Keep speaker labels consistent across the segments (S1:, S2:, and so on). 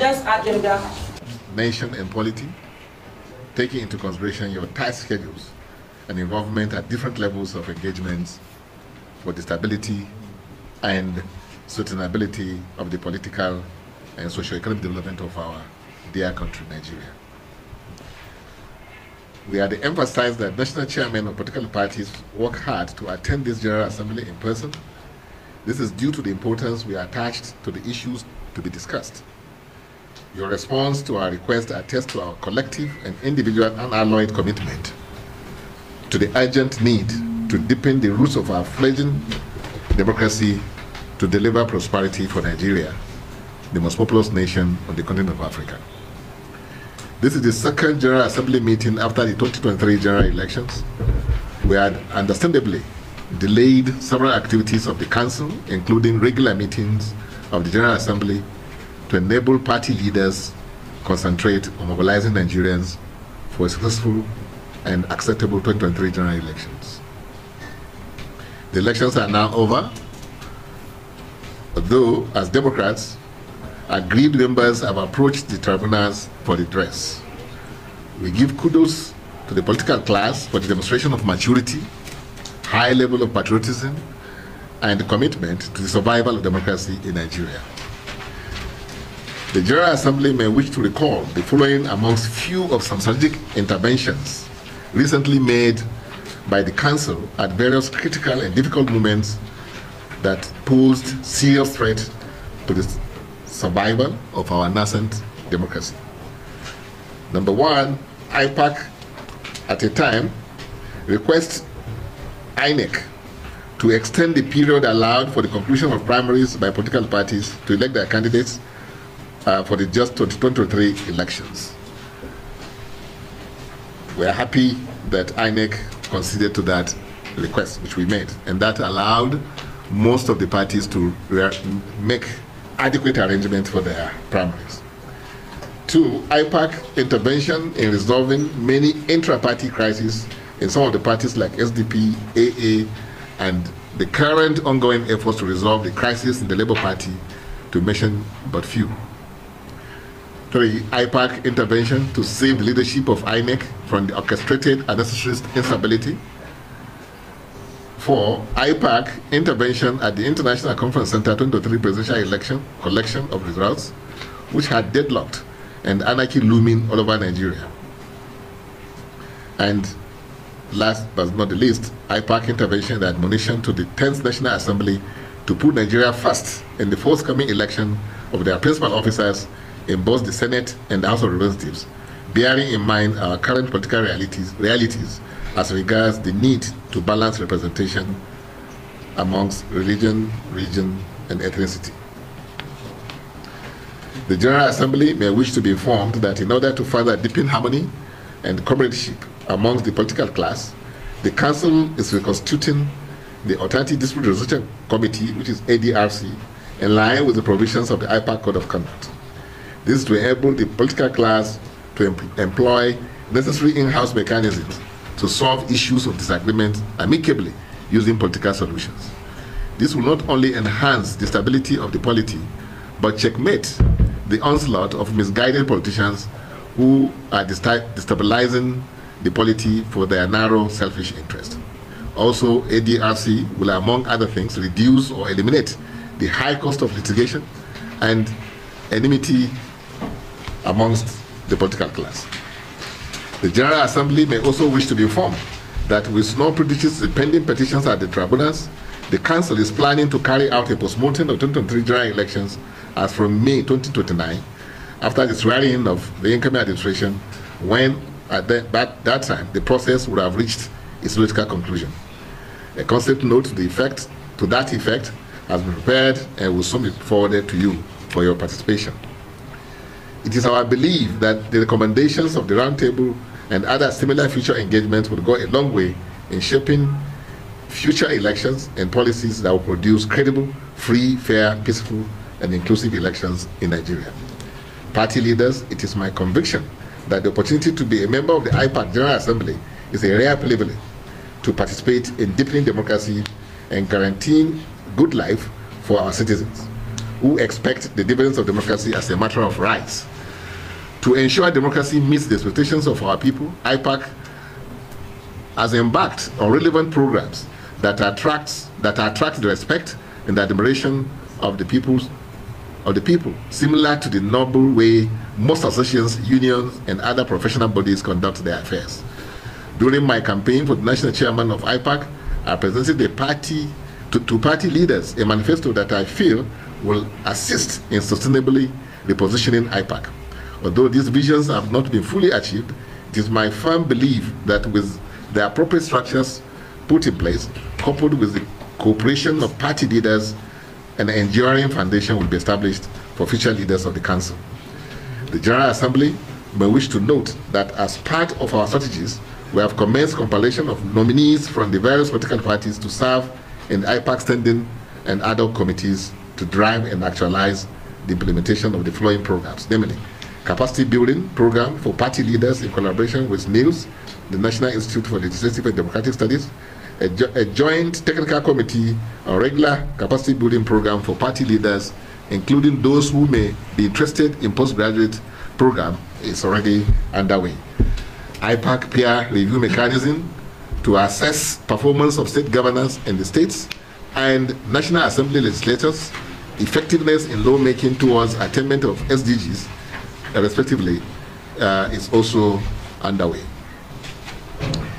S1: dense agenda.
S2: Nation and polity, taking into consideration your tight schedules and involvement at different levels of engagements for the stability and sustainability of the political and socio-economic development of our dear country, Nigeria. We are to emphasize that national chairmen of political parties work hard to attend this General Assembly in person. This is due to the importance we attached to the issues to be discussed. Your response to our request attests to our collective and individual unalloyed commitment to the urgent need to deepen the roots of our fledgling democracy to deliver prosperity for Nigeria, the most populous nation on the continent of Africa. This is the second General Assembly meeting after the 2023 general elections. We had understandably delayed several activities of the Council, including regular meetings of the General Assembly, to enable party leaders concentrate on mobilizing Nigerians for a successful and acceptable 2023 general elections. The elections are now over, although as Democrats, aggrieved members have approached the tribunals for redress. We give kudos to the political class for the demonstration of maturity, high level of patriotism, and commitment to the survival of democracy in Nigeria. The General Assembly may wish to recall the following amongst few of some strategic interventions recently made by the Council at various critical and difficult moments that posed serious threat to the survival of our nascent democracy. Number one, IPAC at a time requests INEC to extend the period allowed for the conclusion of primaries by political parties to elect their candidates for the just 2023 elections. We are happy that INEC conceded to that request which we made, and that allowed most of the parties to make adequate arrangements for their primaries. Two, IPAC intervention in resolving many intra-party crises in some of the parties like SDP, AA, and the current ongoing efforts to resolve the crisis in the Labour Party, to mention but few. Three, IPAC intervention to save the leadership of INEC from the orchestrated unnecessary instability. Four, IPAC intervention at the International Conference Center 2023 presidential election collection of results, which had deadlocked and anarchy looming all over Nigeria. And last but not the least, IPAC intervention and admonition to the 10th National Assembly to put Nigeria first in the forthcoming election of their principal officers in both the Senate and the House of Representatives, bearing in mind our current political realities as regards the need to balance representation amongst religion, region, and ethnicity. The General Assembly may wish to be informed that in order to further deepen harmony and comradeship amongst the political class, the Council is reconstituting the Alternative Dispute Resolution Committee, which is ADRC, in line with the provisions of the IPAC Code of Conduct. This is to enable the political class to employ necessary in-house mechanisms to solve issues of disagreement amicably using political solutions. This will not only enhance the stability of the polity, but checkmate the onslaught of misguided politicians who are destabilizing the polity for their narrow, selfish interest. Also, ADRC will, among other things, reduce or eliminate the high cost of litigation and enmity amongst the political class. The General Assembly may also wish to be informed that with no prejudice to pending petitions at the tribunals, the Council is planning to carry out a postmortem of 2023 general elections as from May 2029, after the swearing-in of the incoming administration, when at that time the process would have reached its logical conclusion. A concept note to that effect has been prepared and will soon be forwarded to you for your participation. It is our belief that the recommendations of the Roundtable and other similar future engagements will go a long way in shaping future elections and policies that will produce credible, free, fair, peaceful, and inclusive elections in Nigeria. Party leaders, it is my conviction that the opportunity to be a member of the IPAC General Assembly is a rare privilege to participate in deepening democracy and guaranteeing good life for our citizens. who expect the dividends of democracy as a matter of rights. To ensure democracy meets the expectations of our people, IPAC has embarked on relevant programs that attract the respect and the admiration of the people, similar to the noble way most associations, unions, and other professional bodies conduct their affairs. During my campaign for the national chairman of IPAC, I presented to party leaders a manifesto that I feel will assist in sustainably repositioning IPAC. Although these visions have not been fully achieved, it is my firm belief that with the appropriate structures put in place, coupled with the cooperation of party leaders, an enduring foundation will be established for future leaders of the Council. The General Assembly may wish to note that as part of our strategies, we have commenced compilation of nominees from the various political parties to serve in the IPAC standing and ad hoc committees to drive and actualize the implementation of the following programs, namely, capacity building program for party leaders in collaboration with NILS, the National Institute for Legislative and Democratic Studies, a joint technical committee on regular capacity building program for party leaders, including those who may be interested in postgraduate program, is already underway. IPAC peer review mechanism to assess performance of state governors in the states and National Assembly legislators, effectiveness in lawmaking towards attainment of SDGs, respectively, is also underway.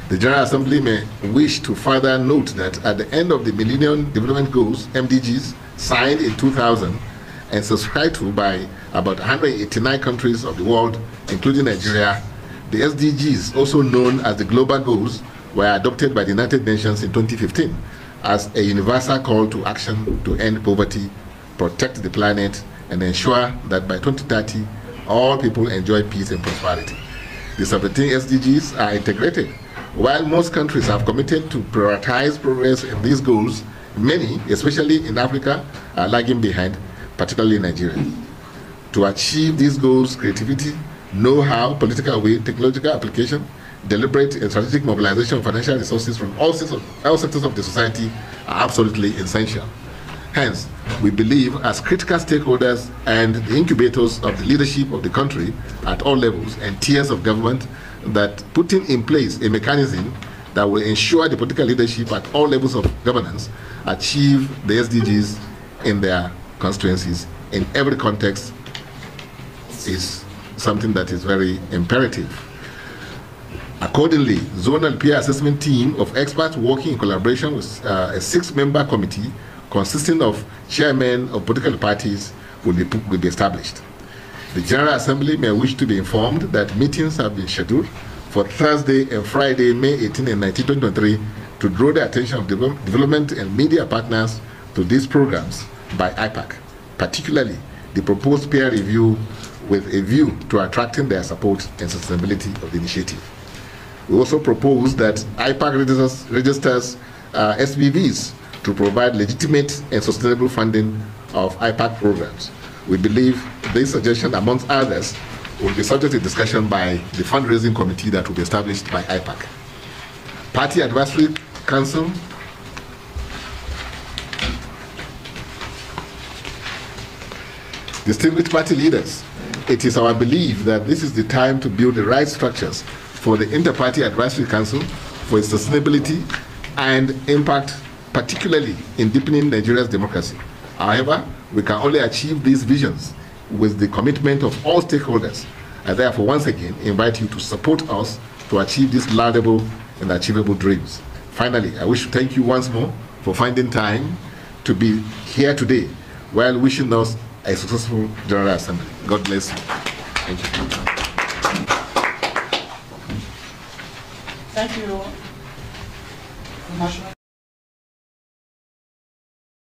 S2: The General Assembly may wish to further note that at the end of the Millennium Development Goals, MDGs, signed in 2000 and subscribed to by about 189 countries of the world, including Nigeria, the SDGs, also known as the Global Goals, were adopted by the United Nations in 2015 as a universal call to action to end poverty, protect the planet, and ensure that by 2030, all people enjoy peace and prosperity. The 17 SDGs are integrated. While most countries have committed to prioritize progress in these goals, many, especially in Africa, are lagging behind, particularly Nigeria. To achieve these goals, creativity, know-how, political will, technological application, deliberate and strategic mobilization of financial resources from all sectors of the society are absolutely essential. Hence, we believe as critical stakeholders and the incubators of the leadership of the country at all levels and tiers of government, that putting in place a mechanism that will ensure the political leadership at all levels of governance achieve the SDGs in their constituencies in every context is something that is very imperative. Accordingly, zonal peer assessment team of experts working in collaboration with a 6-member committee consisting of chairmen of political parties will be established. The General Assembly may wish to be informed that meetings have been scheduled for Thursday and Friday, May 18 and 19, 2023, to draw the attention of development and media partners to these programs by IPAC, particularly the proposed peer review with a view to attracting their support and sustainability of the initiative. We also propose that IPAC registers SPVs to provide legitimate and sustainable funding of IPAC programs. We believe this suggestion, amongst others, will be subject to discussion by the fundraising committee that will be established by IPAC. Party Advisory Council. Distinguished party leaders, it is our belief that this is the time to build the right structures for the Inter-Party Advisory Council for its sustainability and impact, particularly in deepening Nigeria's democracy. However, we can only achieve these visions with the commitment of all stakeholders. I therefore once again invite you to support us to achieve these laudable and achievable dreams. Finally, I wish to thank you once more for finding time to be here today while wishing us a successful General Assembly. God bless you. Thank you.
S1: Thank you.